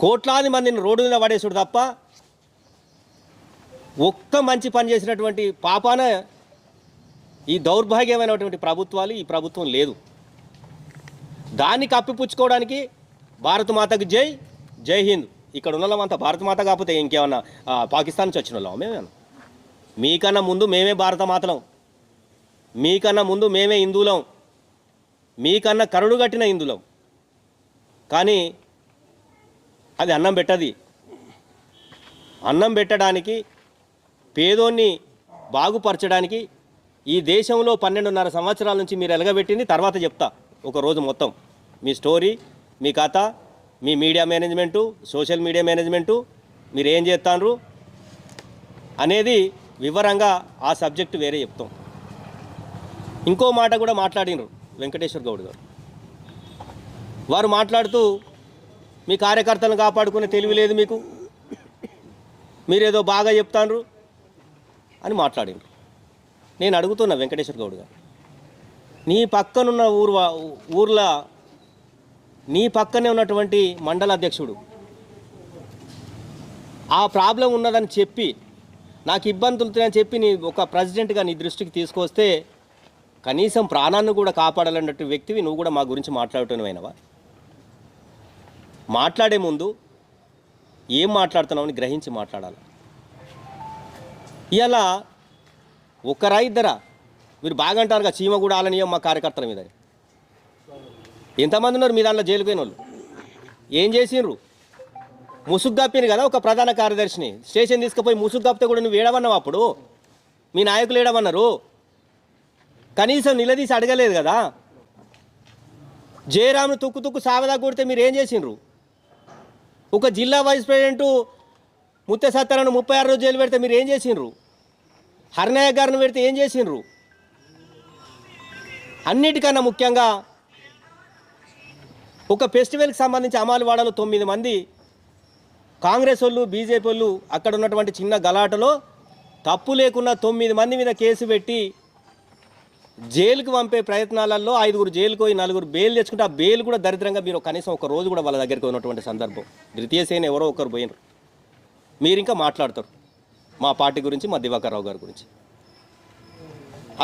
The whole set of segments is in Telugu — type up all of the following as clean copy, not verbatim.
కోట్లాది మందిని రోడ్డు మీద పడేసుడు తప్ప ఒక్క మంచి పని చేసినటువంటి పాపాన ఈ దౌర్భాగ్యమైనటువంటి ప్రభుత్వాలు ఈ ప్రభుత్వం లేదు. దాన్ని కప్పిపుచ్చుకోవడానికి భారత మాతకు జై, జై హింద్. ఇక్కడ ఉన్న వాళ్ళంతా భారత మాత కాకపోతే ఇంకేమన్నా పాకిస్తాన్ నుంచి వచ్చిన వాళ్ళం మేమేమన్నా? మీకన్నా ముందు మేమే భారత మాతలం, మీకన్నా ముందు మేమే హిందువులం, మీకన్నా కరుడు కట్టిన హిందువులం. కానీ అది అన్నం పెట్టది. అన్నం పెట్టడానికి, పేదోన్ని బాగుపరచడానికి ఈ దేశంలో 12.5 సంవత్సరాల నుంచి మీరు ఎలగబెట్టింది తర్వాత చెప్తా ఒకరోజు మొత్తం మీ స్టోరీ, మీ కథ, మీ media management, social media management, మీరు ఏం చేస్తాన్రు అనేది వివరంగా ఆ సబ్జెక్టు వేరే చెప్తాం. ఇంకో మాట కూడా మాట్లాడినరు వెంకటేశ్వర్ గౌడ్ గారు. వారు మాట్లాడుతూ మీ కార్యకర్తలను కాపాడుకునే తెలివి లేదు మీకు, మీరేదో బాగా చెప్తాన్రు అని మాట్లాడినరు. నేను అడుగుతున్నా వెంకటేశ్వర్ గౌడ్ గారు, నీ పక్కనున్న ఊర్లో నీ పక్కనే ఉన్నటువంటి మండల అధ్యక్షుడు ఆ ప్రాబ్లం ఉన్నదని చెప్పి నాకు ఇబ్బందులుతాయని చెప్పి నీ ఒక ప్రెసిడెంట్గా నీ దృష్టికి తీసుకొస్తే కనీసం ప్రాణాన్ని కూడా కాపాడాలన్నట్టు వ్యక్తివి నువ్వు కూడా మా గురించి మాట్లాడుతున్నవైనవా? మాట్లాడే ముందు ఏం మాట్లాడుతున్నావని గ్రహించి మాట్లాడాలి. ఇలా ఒకరా ఇద్దరా? మీరు బాగా అంటారుగా చీమ కూడా ఆలనీయం మా కార్యకర్తల మీద. ఎంతమంది ఉన్నారు మీ దాంట్లో జైలుకు పోయిన వాళ్ళు? ఏం చేసిండ్రు? ముసుగు కప్పిను కదా ఒక ప్రధాన కార్యదర్శిని స్టేషన్ తీసుకుపోయి ముసుగు కప్పితే కూడా నువ్వు ఏడవన్నావు. అప్పుడు మీ నాయకులు ఏడవన్నారు, కనీసం నిలదీసి అడగలేదు కదా. జయరామ్ను తుక్కు సావదా కొడితే మీరు ఏం చేసిండ్రు? ఒక జిల్లా వైస్ ప్రెసిడెంటు ముత్య సత్తారాను 36 రోజులు జైలు పెడితే మీరు ఏం చేసిండ్రు? హరినాయక్ గారిని పెడితే ఏం చేసిండ్రు? అన్నిటికన్నా ముఖ్యంగా ఒక ఫెస్టివల్కి సంబంధించి అమాలవాడలో 9 మంది కాంగ్రెస్ వాళ్ళు, బీజేపీ వాళ్ళు అక్కడ ఉన్నటువంటి చిన్న గలాటలో తప్పు లేకున్నా 9 మంది మీద కేసు పెట్టి జైలుకు పంపే ప్రయత్నాలలో 5 జైలుకు పోయి 4 బెయిల్ తెచ్చుకుంటే ఆ బెయిల్ కూడా దరిద్రంగా మీరు కనీసం ఒక రోజు కూడా వాళ్ళ దగ్గరికి ఉన్నటువంటి సందర్భం. ద్వితీయ సేన ఎవరో ఒకరు పోయినారు. మీరు ఇంకా మాట్లాడతారు మా పార్టీ గురించి, మా దివాకర్ రావు గారి గురించి.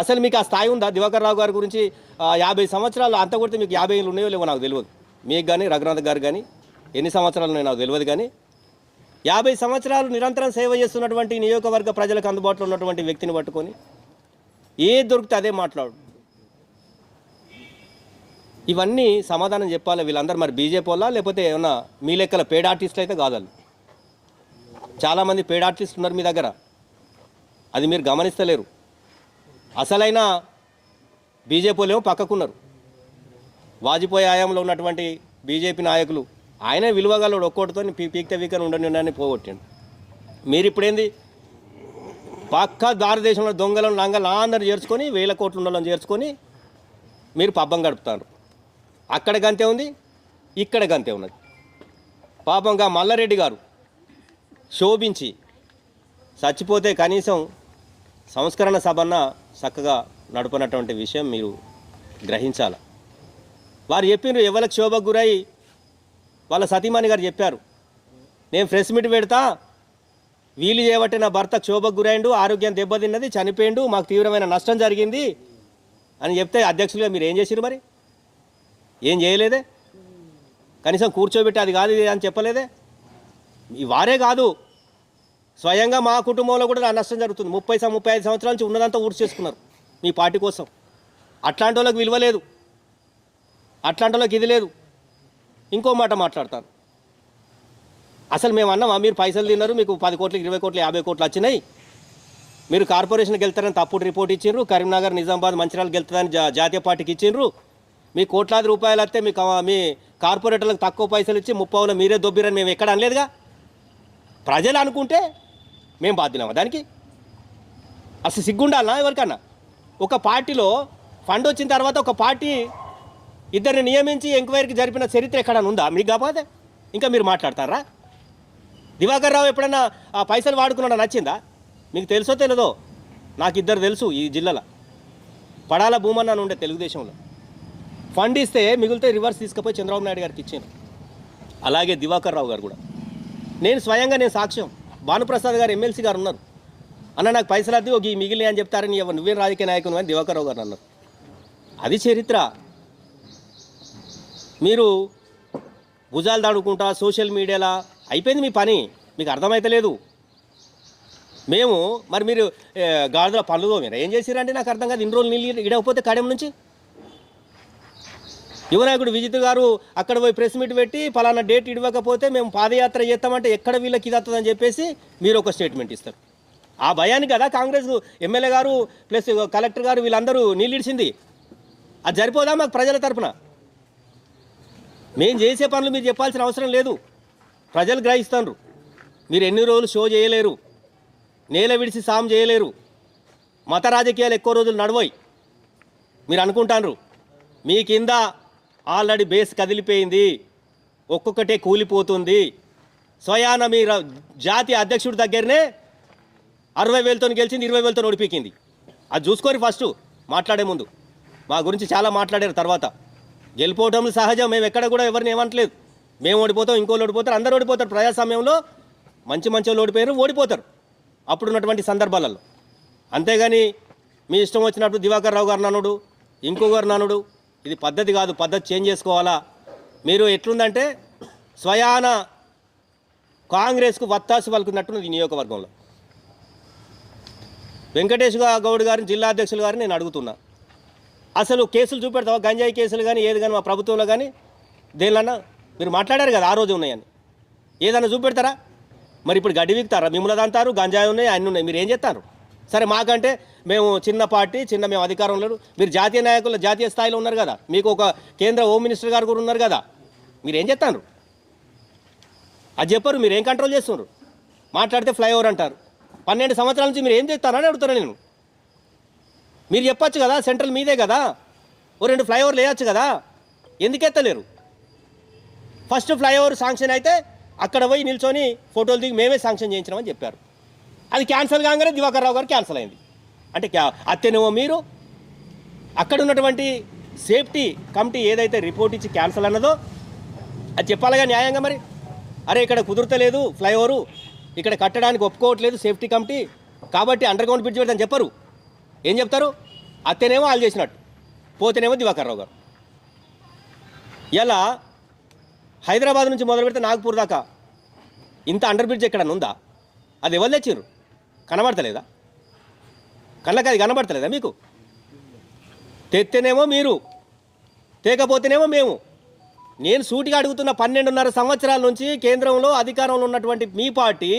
అసలు మీకు ఆ స్థాయి ఉందా? దివాకర్ రావు గారి గురించి 50 సంవత్సరాలు అంత కొడితే మీకు 50 ఏళ్ళు ఉన్నాయో లేవో నాకు తెలియదు. మీకు కానీ రఘునాథ్ గారు కానీ ఎన్ని సంవత్సరాలు ఉన్నాయో నాకు తెలియదు. కానీ 50 సంవత్సరాలు నిరంతరం సేవ చేస్తున్నటువంటి నియోజకవర్గ ప్రజలకు అందుబాటులో ఉన్నటువంటి వ్యక్తిని పట్టుకొని ఏ దొరికితే అదే మాట్లాడు. ఇవన్నీ సమాధానం చెప్పాలి వీళ్ళందరూ. మరి బీజేపీ వాళ్ళ లేకపోతే ఏమన్నా మీ లెక్కల పేడ్ ఆర్టిస్టులు అయితే కాదు. చాలామంది పేడ్ ఆర్టిస్టులు ఉన్నారు మీ దగ్గర, అది మీరు గమనిస్తలేరు. అసలైన బీజేపీ వాళ్ళేమో పక్కకున్నారు. వాజ్పేయి హయాంలో ఉన్నటువంటి బీజేపీ నాయకులు ఆయన విలువగలడు ఒక్కోటితో పీక్తే వీకర్ ఉండని పోగొట్టాడు. మీరు ఇప్పుడేంది పక్క భారతదేశంలో దొంగలను లంగలు అందరూ చేర్చుకొని 1000 కోట్ల ఉండలను చేర్చుకొని మీరు పబ్బం గడుపుతారు. అక్కడ గంతే ఉంది, ఇక్కడ గంతే ఉన్నది. పాపంగా మల్లారెడ్డి గారు శోభించి చచ్చిపోతే కనీసం సంస్కరణ సభన్న చక్కగా నడపనటువంటి విషయం మీరు గ్రహించాలి. వారు చెప్పినారు ఎవరికి క్షోభకు గురై వాళ్ళ సతీమణి గారు చెప్పారు, నేను ప్రెస్ మీట్ పెడతా, వీలు చేయబట్టి నా భర్త క్షోభకు గురైండు, ఆరోగ్యం దెబ్బతిన్నది, చనిపోయిండు, మాకు తీవ్రమైన నష్టం జరిగింది అని చెప్తే అధ్యక్షులుగా మీరు ఏం చేసిరు? మరి ఏం చేయలేదే? కనీసం కూర్చోబెట్టి అది కాదు ఇది అని చెప్పలేదే? వారే కాదు, స్వయంగా మా కుటుంబంలో కూడా నా నష్టం జరుగుతుంది. 35 సంవత్సరాల నుంచి ఉన్నదంతా ఊడ్చి చేసుకున్నారు మీ పార్టీ కోసం. అట్లాంటి వాళ్ళకి విలువ లేదు, అట్లాంటి వాళ్ళకి ఇది లేదు. ఇంకో మాట మాట్లాడతాను. అసలు మేము అన్నామా మీరు పైసలు తిన్నారు, మీకు 10 కోట్లు 20 కోట్లు 50 కోట్లు వచ్చినాయి, మీరు కార్పొరేషన్కి వెళ్తారని తప్పుడు రిపోర్ట్ ఇచ్చిండ్రు, కరీంనగర్ నిజామాబాద్ మంచిర్యాలకు వెళ్తుందని జాతీయ పార్టీకి ఇచ్చిండ్రు, మీ కోట్లాది రూపాయలు వస్తే మీ కార్పొరేటర్లకు తక్కువ పైసలు ఇచ్చి 30 మీరే దొబ్బిరని మేము ఎక్కడ అనలేదుగా. ప్రజలు అనుకుంటే మేము బాధ్యులమా దానికి? అసలు సిగ్గుండాలనా ఎవరికన్నా? ఒక పార్టీలో ఫండ్ వచ్చిన తర్వాత ఒక పార్టీ ఇద్దరిని నియమించి ఎంక్వైరీకి జరిపిన చరిత్ర ఎక్కడన్నా ఉందా మీకు? కాకపోతే ఇంకా మీరు మాట్లాడతారా? దివాకర్ రావు ఎప్పుడైనా ఆ పైసలు వాడుకున్నాడో నచ్చిందా మీకు? తెలుసో తెలియదో, నాకు ఇద్దరు తెలుసు ఈ జిల్లాలో. పడాల భూమన్న ఉండే తెలుగుదేశంలో ఫండ్ ఇస్తే మిగిలితే రివర్స్ తీసుకుపోయి చంద్రబాబు నాయుడు గారికి ఇచ్చాను. అలాగే దివాకర్ రావు గారు కూడా నేను స్వయంగా సాక్ష్యం. భానుప్రసాద్ గారు ఎమ్మెల్సీ గారు ఉన్నారు, అన్న నాకు పైసలు అద్దు ఒక మిగిలిన అని చెప్తారని నువ్వేం రాజకీయ నాయకులు అని దివాకర్ రావు గారు అన్నారు. అది చరిత్ర. మీరు భుజాలు దాడుకుంటా సోషల్ మీడియాలో అయిపోయింది మీ పని, మీకు అర్థమైతలేదు. మేము మరి మీరు గాడిదల పనులు మీరు ఏం చేసిరంటే నాకు అర్థం కాదు. ఇన్ని రోజులు నీళ్ళు ఇడకపోతే కడెం నుంచి యువనాయకుడు విజిత్ గారు అక్కడ పోయి ప్రెస్ మీట్ పెట్టి పలానా డేట్ ఇవ్వకపోతే మేము పాదయాత్ర చేస్తామంటే ఎక్కడ వీళ్ళకి ఇది వస్తుందని చెప్పేసి మీరు ఒక స్టేట్మెంట్ ఇస్తారు. ఆ భయానికి కదా కాంగ్రెస్ ఎమ్మెల్యే గారు ప్లస్ కలెక్టర్ గారు వీళ్ళందరూ నీళ్ళు ఇడిచింది. అది సరిపోదా మాకు ప్రజల తరపున? మేము చేసే పనులు మీరు చెప్పాల్సిన అవసరం లేదు, ప్రజలు గ్రహిస్తారు. మీరు ఎన్ని రోజులు షో చేయలేరు, నేల విడిచి సాం చేయలేరు, మత రాజకీయాలు ఎక్కువ రోజులు నడవయి. మీరు అనుకుంటారు మీ కింద ఆల్రెడీ బేస్ కదిలిపోయింది, ఒక్కొక్కటే కూలిపోతుంది. స్వయాన మీ జాతీయ అధ్యక్షుడి దగ్గరనే 60,000తో గెలిచింది, 20,000తో ఓడిపోయింది. అది చూసుకొని ఫస్ట్ మాట్లాడే ముందు. మా గురించి చాలా మాట్లాడారు తర్వాత. గెలిపోవటం సహజం, మేము ఎక్కడ కూడా ఎవరిని ఏమంటలేదు. మేము ఓడిపోతాం, ఇంకోళ్ళు ఓడిపోతారు, అందరూ ఓడిపోతారు. ప్రజాస్వామ్యంలో మంచి వాళ్ళు ఓడిపోయారు, ఓడిపోతారు అప్పుడున్నటువంటి సందర్భాలలో. అంతేగాని మీ ఇష్టం వచ్చినప్పుడు దివాకర్ రావు గారు నానుడు, ఇంకో గారు నానుడు, ఇది పద్ధతి కాదు. పద్ధతి చేంజ్ చేసుకోవాలా. మీరు ఎట్లుందంటే స్వయాన కాంగ్రెస్కు వత్తాసు పలుకున్నట్టున్నది ఈ నియోజకవర్గంలో. వెంకటేష్ గౌడ్ గారిని జిల్లా అధ్యక్షులు గారిని నేను అడుగుతున్నా, అసలు కేసులు చూపెడతావా? గంజాయి కేసులు కానీ ఏది కానీ మా ప్రభుత్వంలో కానీ దేనిలన్నా మీరు మాట్లాడారు కదా ఆ రోజు ఉన్నాయని, ఏదన్నా చూపెడతారా? మరి ఇప్పుడు గడ్డి వీక్తారా? మిమ్మల్ని అంటారు గంజాయి ఉన్నాయి, అన్నీ ఉన్నాయి, మీరు ఏం చేస్తారు? సరే మాకంటే మేము చిన్న పార్టీ, మేము అధికారంలో, మీరు జాతీయ నాయకులు జాతీయ స్థాయిలో ఉన్నారు కదా, మీకు ఒక కేంద్ర హోమ్ మినిస్టర్ గారు కూడా ఉన్నారు కదా, మీరు ఏం చేస్తారు? అది చెప్పరు. మీరు ఏం కంట్రోల్ చేస్తున్నారు? మాట్లాడితే ఫ్లైఓవర్ అంటారు. 12 సంవత్సరాల నుంచి మీరు ఏం చేస్తారని అడుగుతాను నేను. మీరు చెప్పచ్చు కదా, సెంట్రల్ మీదే కదా, ఓ 2 ఫ్లైఓవర్లు వేయచ్చు కదా, ఎందుకు ఎత్తలేరు? ఫస్ట్ ఫ్లైఓవర్ శాంక్షన్ అయితే అక్కడ పోయి నిల్చొని ఫోటోలు దిగి మేమే శాంక్షన్ చేయించినామని చెప్పారు. అది క్యాన్సల్ కాగానే దివాకర్ రావు గారు క్యాన్సల్ అయింది. అంటే అత్తేనేమో మీరు అక్కడ ఉన్నటువంటి సేఫ్టీ కమిటీ ఏదైతే రిపోర్ట్ ఇచ్చి క్యాన్సల్ అన్నదో అది చెప్పాలిగా న్యాయంగా. మరి అరే ఇక్కడ కుదురుతలేదు ఫ్లైఓవరు, ఇక్కడ కట్టడానికి ఒప్పుకోవట్లేదు సేఫ్టీ కమిటీ, కాబట్టి అండర్ గ్రౌండ్ బ్రిడ్జ్ పెడతాని చెప్పరు. ఏం చెప్తారు? అత్తేనేమో వాళ్ళు చేసినట్టు, పోతేనేమో దివాకర్ రావు గారు. ఇలా హైదరాబాద్ నుంచి మొదలు పెడితే నాగ్పూర్ దాకా ఇంత అండర్ బ్రిడ్జ్ ఎక్కడన్నా ఉందా? అది ఎవరు తెచ్చిర్రు? కనబడతలేదా? కళ్ళకి అది కనబడతలేదా మీకు? తెత్తేనేమో మీరు, తేకపోతేనేమో మేము. నేను సూటిగా అడుగుతున్న 12.5 సంవత్సరాల నుంచి కేంద్రంలో అధికారంలో ఉన్నటువంటి మీ పార్టీ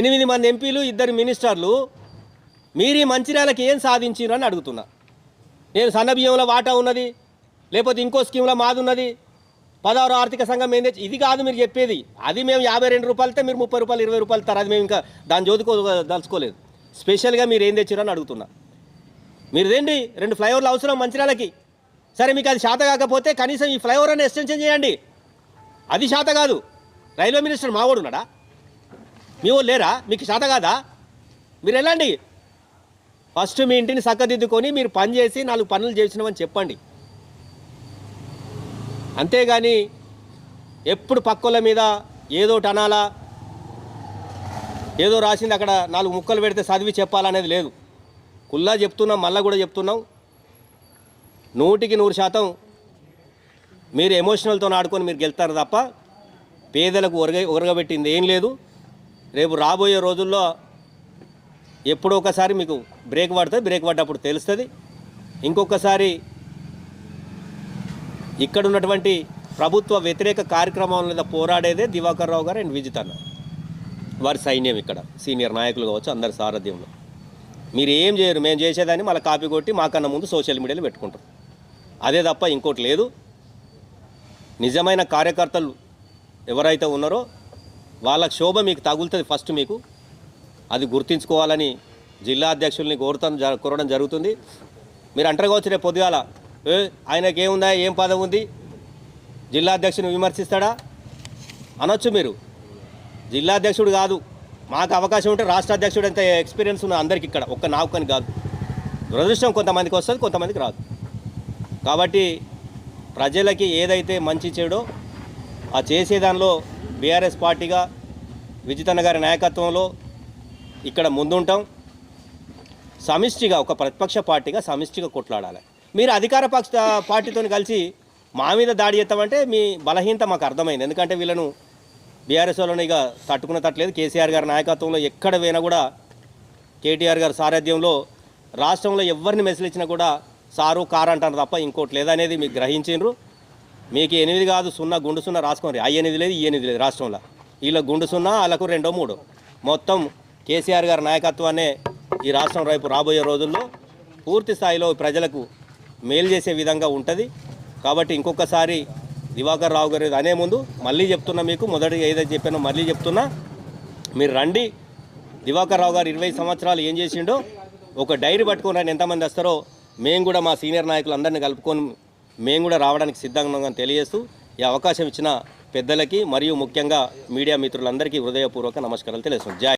8 మంది ఎంపీలు, 2 మినిస్టర్లు, మీరు ఈ మంచిర్యాలకి ఏం సాధించారు అని అడుగుతున్నా. నేను సన్నబియ్యంలో వాటా ఉన్నది, లేకపోతే ఇంకో స్కీమ్లో మాది ఉన్నది, 16వ ఆర్థిక సంఘం ఏం తెచ్చి, ఇది కాదు మీరు చెప్పేది. అది మేము 52 రూపాయలతో మీరు 30 రూపాయలు 20 రూపాయలు ఇస్తారు. అది మేము ఇంకా దాని దలుచుకోలేదు. స్పెషల్గా మీరు ఏం తెచ్చారు అని అడుగుతున్నా. మీరు ఏంటి 2 ఫ్లైఓవర్లు అవసరం మంచిర్యాలకి, సరే మీకు అది శాత కాకపోతే కనీసం ఈ ఫ్లైఓవర్ అని ఎక్స్టెన్షన్ చేయండి. అది శాత కాదు. రైల్వే మినిస్టర్ మావాడు ఉన్నాడా? మీ వాళ్ళు లేరా? మీకు శాత కాదా? మీరు వెళ్ళండి, ఫస్ట్ మీ ఇంటిని చక్కదిద్దుకొని మీరు పని చేసి 4 పనులు చేసినామని చెప్పండి. అంతేగాని ఎప్పుడు పక్కల మీద ఏదోటి అనాలా, ఏదో రాసింది అక్కడ 4 ముక్కలు పెడితే చదివి చెప్పాలనేది లేదు. కుల్లా చెప్తున్నాం, మళ్ళీ కూడా చెప్తున్నాం, 100% మీరు ఎమోషనల్తో ఆడుకొని మీరు గెలుస్తారు తప్ప పేదలకు ఒరగబెట్టింది ఏం లేదు. రేపు రాబోయే రోజుల్లో ఎప్పుడో ఒకసారి మీకు బ్రేక్ పడుతుంది, బ్రేక్ పడ్డప్పుడు తెలుస్తుంది. ఇంకొకసారి ఇక్కడ ఉన్నటువంటి ప్రభుత్వ వ్యతిరేక కార్యక్రమాల మీద పోరాడేదే దివాకర్ రావు గారు అండ్ విజిత్ అన్న, వారి సైన్యం, ఇక్కడ సీనియర్ నాయకులు కావచ్చు అందరి సారథ్యంలో. మీరు ఏం చేయరు, మేము చేసేదాన్ని మళ్ళీ కాపీ కొట్టి మాకన్నా ముందు సోషల్ మీడియాలో పెట్టుకుంటారు. అదే తప్ప ఇంకోటి లేదు. నిజమైన కార్యకర్తలు ఎవరైతే ఉన్నారో వాళ్ళ శోభ మీకు తగులుతుంది ఫస్ట్. మీకు అది గుర్తించుకోవాలని జిల్లా అధ్యక్షుల్ని కోరడం జరుగుతుంది. మీరు అంటారు కావచ్చు రేపు పొద్దుగాల, ఆయనకి ఏముందా, ఏం పదవి ఉంది, జిల్లా అధ్యక్షుని విమర్శిస్తాడా అనొచ్చు. మీరు జిల్లా అధ్యక్షుడు కాదు, మాకు అవకాశం ఉంటే రాష్ట్ర అధ్యక్షుడు ఎంత ఎక్స్పీరియన్స్ ఉన్న అందరికి ఇక్కడ, ఒక్క నావుకని కాదు. దురదృష్టం కొంతమందికి వస్తుంది, కొంతమందికి రాదు. కాబట్టి ప్రజలకి ఏదైతే మంచి చెడో ఆ చేసేదానిలో బీఆర్ఎస్ పార్టీగా విజితన్న గారి నాయకత్వంలో ఇక్కడ ముందుంటాం. సమిష్టిగా ఒక ప్రతిపక్ష పార్టీగా సమిష్టిగా కొట్లాడాలి. మీరు అధికార పక్ష పార్టీతో కలిసి మా మీద దాడి చేస్తామంటే మీ బలహీనత మాకు అర్థమైంది. ఎందుకంటే వీళ్ళను బీఆర్ఎస్ వాళ్ళని ఇక తట్టుకున్న తట్టలేదు. కేసీఆర్ గారి నాయకత్వంలో ఎక్కడ పోయినా కూడా కేటీఆర్ గారి సారథ్యంలో రాష్ట్రంలో ఎవరిని మెసిలిచ్చినా కూడా సారు కారు అంటారు తప్ప ఇంకోటి లేదనేది మీకు గ్రహించిండ్రు. మీకు 8 కాదు 0 గుండు 0 రాసుకోండి. ఆ 8 లేదు ఈ 8 లేదు రాష్ట్రంలో. వీళ్ళ గుండు 0 వాళ్ళకు 2 3 మొత్తం కేసీఆర్ గారి నాయకత్వాన్నే ఈ రాష్ట్రం రేపు రాబోయే రోజుల్లో పూర్తి స్థాయిలో ప్రజలకు మేలు చేసే విధంగా ఉంటుంది. కాబట్టి ఇంకొకసారి దివాకర్ రావు గారు అనే ముందు మళ్ళీ చెప్తున్నా, మీకు మొదటిగా ఏదైతే చెప్పానో మళ్ళీ చెప్తున్నా, మీరు రండి. దివాకర్ రావు గారు 20 సంవత్సరాలు ఏం చేసిండో ఒక డైరీ పట్టుకుని ఎంతమంది వస్తారో మేము కూడా మా సీనియర్ నాయకులందరినీ కలుపుకొని మేము కూడా రావడానికి సిద్ధంగా ఉన్నామని తెలియజేస్తూ ఈ అవకాశం ఇచ్చిన పెద్దలకి మరియు ముఖ్యంగా మీడియా మిత్రులందరికీ హృదయపూర్వక నమస్కారాలు తెలియజేస్తున్నాం. జై